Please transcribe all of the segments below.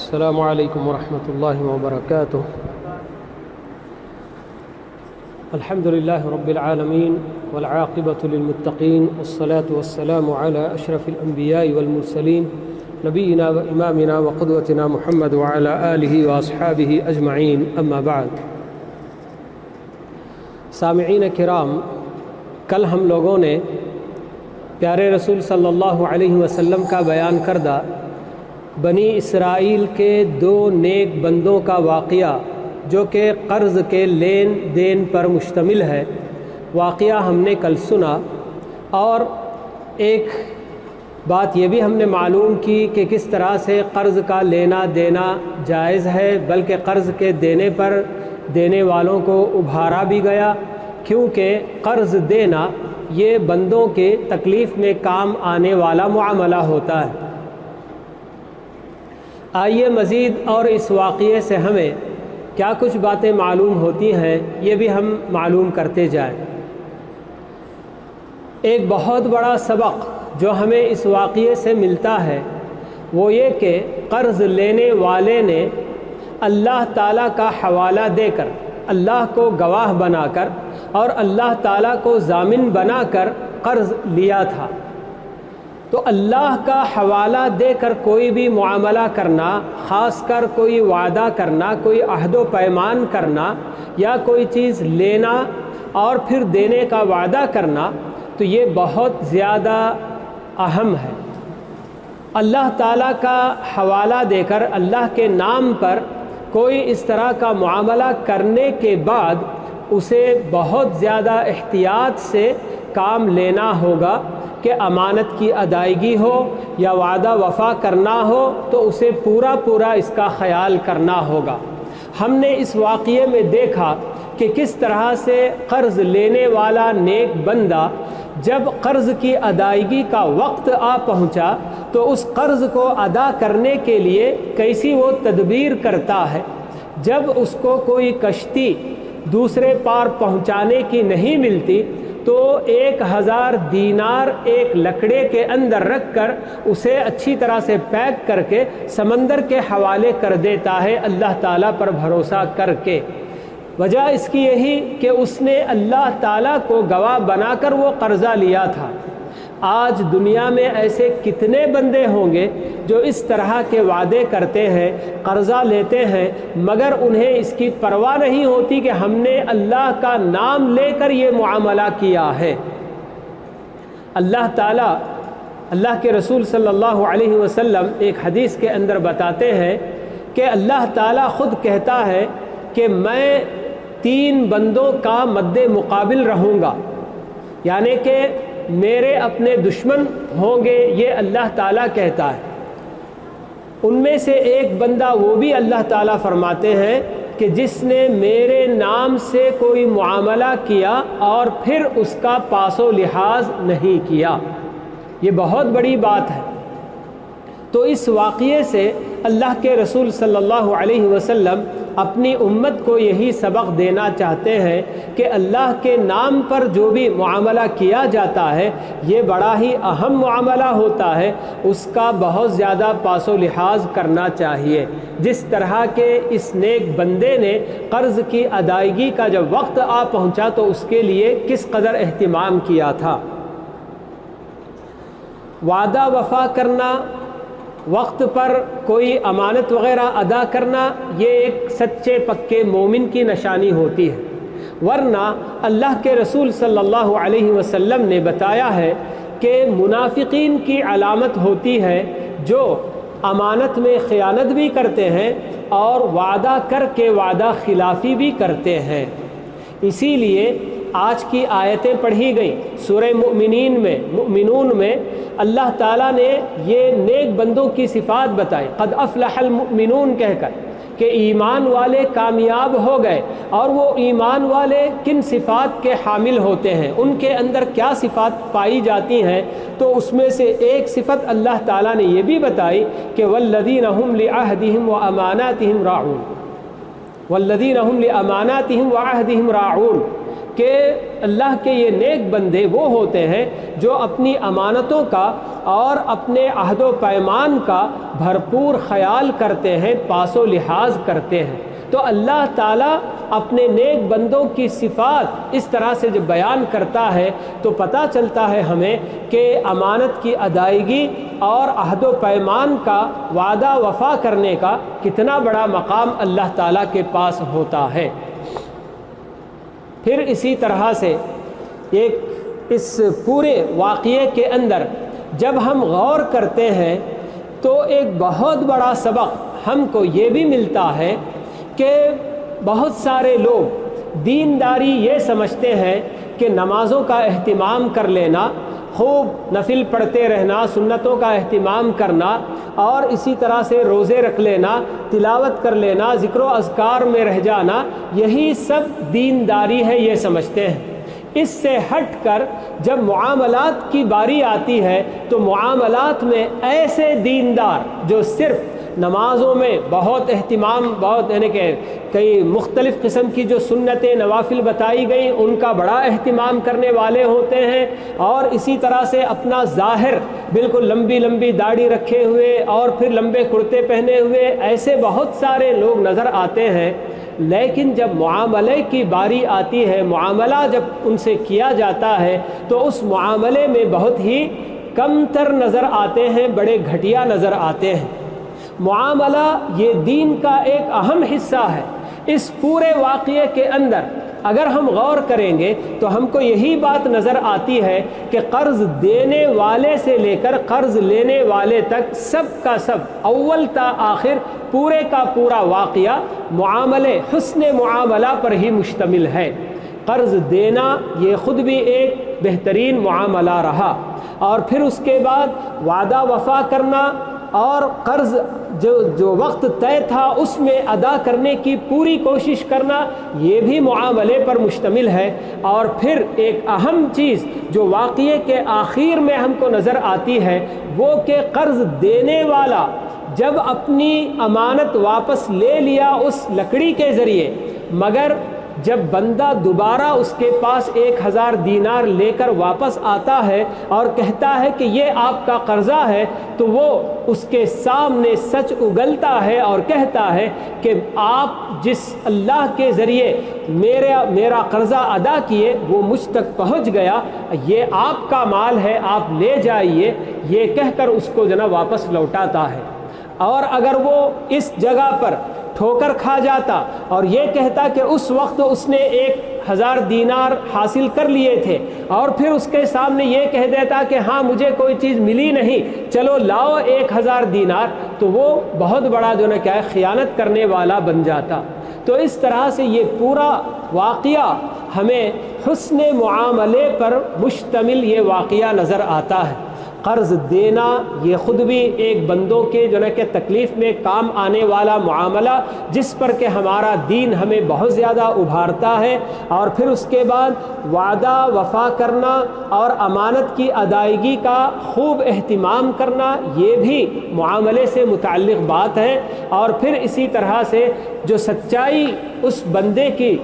السلام علیکم ورحمۃ اللہ وبرکاتہ۔ الحمد للہ رب العالمین والعاقبۃ للمتقین والصلاة والسلام علی اشرف الانبیاء والمرسلین نبینا و امامنا و قدوتنا محمد وعلی آلہ واصحابہ اجمعین، اما بعد۔ سامعین کرام، کل ہم لوگوں نے پیارے رسول صلی اللہ علیہ وسلم کا بیان کردہ بنی اسرائیل کے دو نیک بندوں کا واقعہ جو کہ قرض کے لین دین پر مشتمل ہے، واقعہ ہم نے کل سنا، اور ایک بات یہ بھی ہم نے معلوم کی کہ کس طرح سے قرض کا لینا دینا جائز ہے، بلکہ قرض کے دینے پر دینے والوں کو ابھارا بھی گیا، کیونکہ قرض دینا یہ بندوں کے تکلیف میں کام آنے والا معاملہ ہوتا ہے۔ آئیے مزید اور اس واقعے سے ہمیں کیا کچھ باتیں معلوم ہوتی ہیں یہ بھی ہم معلوم کرتے جائیں۔ ایک بہت بڑا سبق جو ہمیں اس واقعے سے ملتا ہے وہ یہ کہ قرض لینے والے نے اللہ تعالیٰ کا حوالہ دے کر، اللہ کو گواہ بنا کر اور اللہ تعالیٰ کو ضامن بنا کر قرض لیا تھا۔ تو اللہ کا حوالہ دے کر کوئی بھی معاملہ کرنا، خاص کر کوئی وعدہ کرنا، کوئی عہد و پیمان کرنا یا کوئی چیز لینا اور پھر دینے کا وعدہ کرنا، تو یہ بہت زیادہ اہم ہے۔ اللہ تعالیٰ کا حوالہ دے کر اللہ کے نام پر کوئی اس طرح کا معاملہ کرنے کے بعد اسے بہت زیادہ احتیاط سے کام لینا ہوگا کہ امانت کی ادائیگی ہو یا وعدہ وفا کرنا ہو تو اسے پورا اس کا خیال کرنا ہوگا۔ ہم نے اس واقعے میں دیکھا کہ کس طرح سے قرض لینے والا نیک بندہ جب قرض کی ادائیگی کا وقت آ پہنچا تو اس قرض کو ادا کرنے کے لیے کیسی وہ تدبیر کرتا ہے۔ جب اس کو کوئی کشتی دوسرے پار پہنچانے کی نہیں ملتی تو 1000 دینار ایک لکڑے کے اندر رکھ کر اسے اچھی طرح سے پیک کر کے سمندر کے حوالے کر دیتا ہے، اللہ تعالیٰ پر بھروسہ کر کے۔ وجہ اس کی یہی کہ اس نے اللہ تعالیٰ کو گواہ بنا کر وہ قرضہ لیا تھا۔ آج دنیا میں ایسے کتنے بندے ہوں گے جو اس طرح کے وعدے کرتے ہیں، قرضہ لیتے ہیں، مگر انہیں اس کی پرواہ نہیں ہوتی کہ ہم نے اللہ کا نام لے کر یہ معاملہ کیا ہے۔ اللہ تعالیٰ، اللہ کے رسول صلی اللہ علیہ وسلم ایک حدیث کے اندر بتاتے ہیں کہ اللہ تعالیٰ خود کہتا ہے کہ میں 3 بندوں کا مد مقابل رہوں گا، یعنی کہ میرے اپنے دشمن ہوں گے، یہ اللہ تعالیٰ کہتا ہے۔ ان میں سے ایک بندہ وہ بھی اللہ تعالیٰ فرماتے ہیں کہ جس نے میرے نام سے کوئی معاملہ کیا اور پھر اس کا پاس و لحاظ نہیں کیا۔ یہ بہت بڑی بات ہے۔ تو اس واقعے سے اللہ کے رسول صلی اللہ علیہ وسلم اپنی امت کو یہی سبق دینا چاہتے ہیں کہ اللہ کے نام پر جو بھی معاملہ کیا جاتا ہے یہ بڑا ہی اہم معاملہ ہوتا ہے، اس کا بہت زیادہ پاس و لحاظ کرنا چاہیے۔ جس طرح کے اس نیک بندے نے قرض کی ادائیگی کا جب وقت آ پہنچا تو اس کے لیے کس قدر اہتمام کیا تھا۔ وعدہ وفا کرنا، وقت پر کوئی امانت وغیرہ ادا کرنا، یہ ایک سچے پکے مومن کی نشانی ہوتی ہے، ورنہ اللہ کے رسول صلی اللہ علیہ وسلم نے بتایا ہے کہ منافقین کی علامت ہوتی ہے جو امانت میں خیانت بھی کرتے ہیں اور وعدہ کر کے وعدہ خلافی بھی کرتے ہیں۔ اسی لیے آج کی آیتیں پڑھی گئیں سورہ مؤمنون میں اللہ تعالیٰ نے یہ نیک بندوں کی صفات بتائی، قد افلح المؤمنون کہہ کر کہ ایمان والے کامیاب ہو گئے۔ اور وہ ایمان والے کن صفات کے حامل ہوتے ہیں، ان کے اندر کیا صفات پائی جاتی ہیں، تو اس میں سے ایک صفت اللہ تعالیٰ نے یہ بھی بتائی کہ والذین هم لعہدہم واماناتہم راعون، والذین هم لاماناتہم وعہدہم راعون، کہ اللہ کے یہ نیک بندے وہ ہوتے ہیں جو اپنی امانتوں کا اور اپنے عہد و پیمان کا بھرپور خیال کرتے ہیں، پاس و لحاظ کرتے ہیں۔ تو اللہ تعالیٰ اپنے نیک بندوں کی صفات اس طرح سے جب بیان کرتا ہے تو پتہ چلتا ہے ہمیں کہ امانت کی ادائیگی اور عہد و پیمان کا وعدہ وفا کرنے کا کتنا بڑا مقام اللہ تعالیٰ کے پاس ہوتا ہے۔ پھر اسی طرح سے اس پورے واقعے کے اندر جب ہم غور کرتے ہیں تو ایک بہت بڑا سبق ہم کو یہ بھی ملتا ہے کہ بہت سارے لوگ دینداری یہ سمجھتے ہیں کہ نمازوں کا اہتمام کر لینا، خوب نفل پڑھتے رہنا، سنتوں کا اہتمام کرنا اور اسی طرح سے روزے رکھ لینا، تلاوت کر لینا، ذکر و اذکار میں رہ جانا، یہی سب دینداری ہے یہ سمجھتے ہیں۔ اس سے ہٹ کر جب معاملات کی باری آتی ہے تو معاملات میں ایسے دیندار جو صرف نمازوں میں بہت اہتمام، یعنی کہ کئی مختلف قسم کی جو سنتیں نوافل بتائی گئیں ان کا بڑا اہتمام کرنے والے ہوتے ہیں، اور اسی طرح سے اپنا ظاہر بالکل لمبی لمبی داڑھی رکھے ہوئے اور پھر لمبے کرتے پہنے ہوئے ایسے بہت سارے لوگ نظر آتے ہیں۔ لیکن جب معاملے کی باری آتی ہے، معاملہ جب ان سے کیا جاتا ہے تو اس معاملے میں بہت ہی کم تر نظر آتے ہیں، بڑے گھٹیا نظر آتے ہیں۔ معاملہ یہ دین کا ایک اہم حصہ ہے۔ اس پورے واقعے کے اندر اگر ہم غور کریں گے تو ہم کو یہی بات نظر آتی ہے کہ قرض دینے والے سے لے کر قرض لینے والے تک سب کا سب اول تا آخر پورے کا پورا واقعہ معاملے، حسن معاملہ پر ہی مشتمل ہے۔ قرض دینا یہ خود بھی ایک بہترین معاملہ رہا، اور پھر اس کے بعد وعدہ وفا کرنا اور قرض جو وقت طے تھا اس میں ادا کرنے کی پوری کوشش کرنا، یہ بھی معاملے پر مشتمل ہے۔ اور پھر ایک اہم چیز جو واقعے کے آخر میں ہم کو نظر آتی ہے وہ کہ قرض دینے والا جب اپنی امانت واپس لے لیا اس لکڑی کے ذریعے، مگر جب بندہ دوبارہ اس کے پاس 1000 دینار لے کر واپس آتا ہے اور کہتا ہے کہ یہ آپ کا قرضہ ہے، تو وہ اس کے سامنے سچ اگلتا ہے اور کہتا ہے کہ آپ جس اللہ کے ذریعے میرا قرضہ ادا کیے وہ مجھ تک پہنچ گیا، یہ آپ کا مال ہے، آپ لے جائیے، یہ کہہ کر اس کو واپس لوٹاتا ہے۔ اور اگر وہ اس جگہ پر ٹھوکر کھا جاتا اور یہ کہتا کہ اس وقت اس نے 1000 دینار حاصل کر لیے تھے، اور پھر اس کے سامنے یہ کہہ دیتا کہ ہاں مجھے کوئی چیز ملی نہیں، چلو لاؤ 1000 دینار، تو وہ بہت بڑا خیانت کرنے والا بن جاتا۔ تو اس طرح سے یہ پورا واقعہ ہمیں حسن معاملے پر مشتمل یہ واقعہ نظر آتا ہے۔ قرض دینا یہ خود بھی ایک بندوں کے کہ تکلیف میں کام آنے والا معاملہ، جس پر کہ ہمارا دین ہمیں بہت زیادہ ابھارتا ہے۔ اور پھر اس کے بعد وعدہ وفا کرنا اور امانت کی ادائیگی کا خوب اہتمام کرنا، یہ بھی معاملے سے متعلق بات ہے۔ اور پھر اسی طرح سے جو سچائی اس بندے کی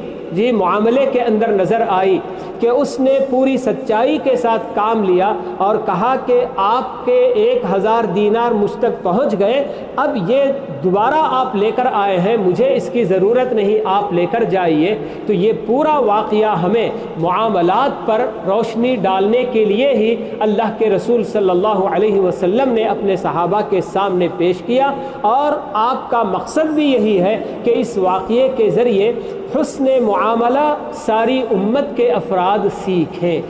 معاملے کے اندر نظر آئی کہ اس نے پوری سچائی کے ساتھ کام لیا اور کہا کہ آپ کے 1000 دینار مجھ تک پہنچ گئے، اب یہ دوبارہ آپ لے کر آئے ہیں، مجھے اس کی ضرورت نہیں، آپ لے کر جائیے۔ تو یہ پورا واقعہ ہمیں معاملات پر روشنی ڈالنے کے لیے ہی اللہ کے رسول صلی اللہ علیہ وسلم نے اپنے صحابہ کے سامنے پیش کیا، اور آپ کا مقصد بھی یہی ہے کہ اس واقعے کے ذریعے حسن معاملہ ساری امت کے افراد سیکھیں۔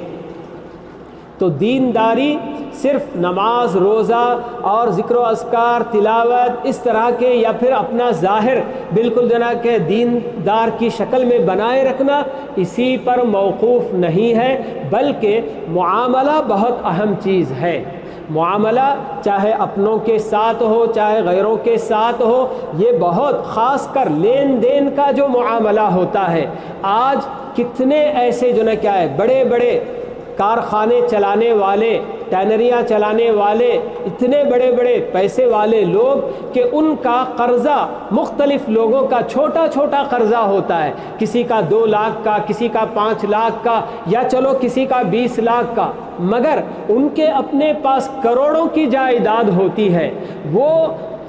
تو دینداری صرف نماز، روزہ اور ذکر و اذکار، تلاوت اس طرح کے یا پھر اپنا ظاہر بالکل کہ دیندار کی شکل میں بنائے رکھنا، اسی پر موقوف نہیں ہے، بلکہ معاملہ بہت اہم چیز ہے۔ معاملہ چاہے اپنوں کے ساتھ ہو چاہے غیروں کے ساتھ ہو، یہ بہت خاص کر لین دین کا جو معاملہ ہوتا ہے، آج کتنے ایسے بڑے بڑے کارخانے چلانے والے ٹینریاں چلانے والے اتنے بڑے بڑے پیسے والے لوگ کہ ان کا قرضہ مختلف لوگوں کا چھوٹا چھوٹا قرضہ ہوتا ہے، کسی کا 2 لاکھ کا، کسی کا 5 لاکھ کا، یا چلو کسی کا 20 لاکھ کا، مگر ان کے اپنے پاس کروڑوں کی جائیداد ہوتی ہے۔ وہ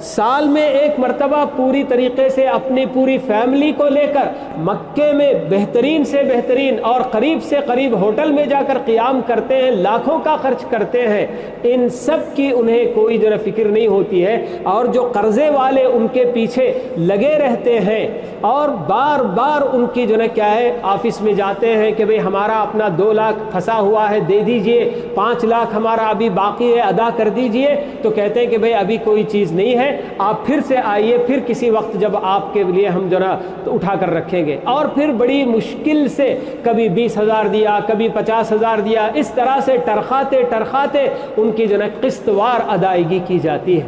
سال میں ایک مرتبہ پوری طریقے سے اپنی پوری فیملی کو لے کر مکے میں بہترین سے بہترین اور قریب سے قریب ہوٹل میں جا کر قیام کرتے ہیں، لاکھوں کا خرچ کرتے ہیں، ان سب کی انہیں کوئی جو ہے فکر نہیں ہوتی ہے۔ اور جو قرضے والے ان کے پیچھے لگے رہتے ہیں اور بار بار ان کی جو ہے کیا ہے آفس میں جاتے ہیں کہ بھئی ہمارا اپنا 2 لاکھ پھنسا ہوا ہے دے دیجئے، 5 لاکھ ہمارا ابھی باقی ہے ادا کر دیجئے، تو کہتے ہیں کہ بھئی ابھی کوئی چیز نہیں ہے، آپ پھر سے آئیے، پھر کسی وقت جب آپ کے لیے ہم جو نا اٹھا کر رکھیں گے۔ اور پھر بڑی مشکل سے کبھی 20,000 دیا، کبھی 50,000 دیا، اس طرح سے ٹرخاتے ٹرخاتے ان کی جو نا قسط وار ادائیگی کی جاتی ہے۔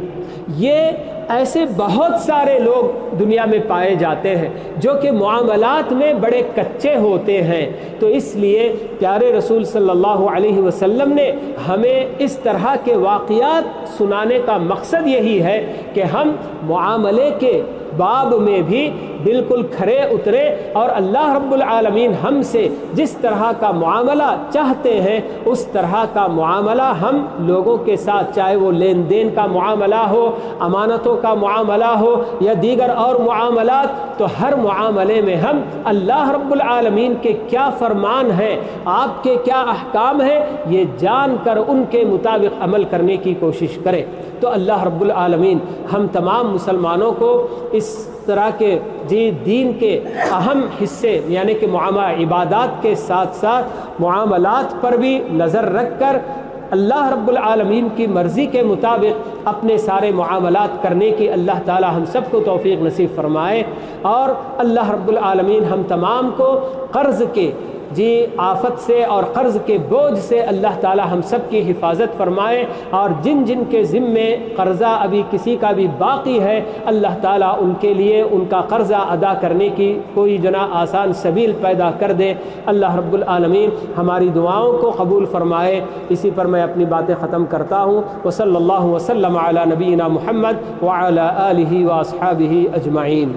یہ ایسے بہت سارے لوگ دنیا میں پائے جاتے ہیں جو کہ معاملات میں بڑے کچے ہوتے ہیں۔ تو اس لیے پیارے رسول صلی اللہ علیہ وسلم نے ہمیں اس طرح کے واقعات سنانے کا مقصد یہی ہے کہ ہم معاملے کے باب میں بھی بالکل کھرے اترے اور اللہ رب العالمین ہم سے جس طرح کا معاملہ چاہتے ہیں اس طرح کا معاملہ ہم لوگوں کے ساتھ، چاہے وہ لین دین کا معاملہ ہو، امانتوں کا معاملہ ہو یا دیگر اور معاملات، تو ہر معاملے میں ہم اللہ رب العالمین کے کیا فرمان ہیں، آپ کے کیا احکام ہیں، یہ جان کر ان کے مطابق عمل کرنے کی کوشش کریں۔ تو اللہ رب العالمین ہم تمام مسلمانوں کو اس طرح کے دین کے اہم حصے یعنی کہ عبادات کے ساتھ ساتھ معاملات پر بھی نظر رکھ کر اللہ رب العالمین کی مرضی کے مطابق اپنے سارے معاملات کرنے کی اللہ تعالی ہم سب کو توفیق نصیب فرمائے، اور اللہ رب العالمین ہم تمام کو قرض کے آفت سے اور قرض کے بوجھ سے اللہ تعالی ہم سب کی حفاظت فرمائے، اور جن جن کے ذمے قرضہ ابھی کسی کا بھی باقی ہے اللہ تعالی ان کے لیے ان کا قرضہ ادا کرنے کی کوئی آسان سبیل پیدا کر دے۔ اللہ رب العالمین ہماری دعاؤں کو قبول فرمائے۔ اسی پر میں اپنی باتیں ختم کرتا ہوں۔ وصلی اللہ وسلم علی نبینا محمد وعلی آلہ واصحابہ اجمعین۔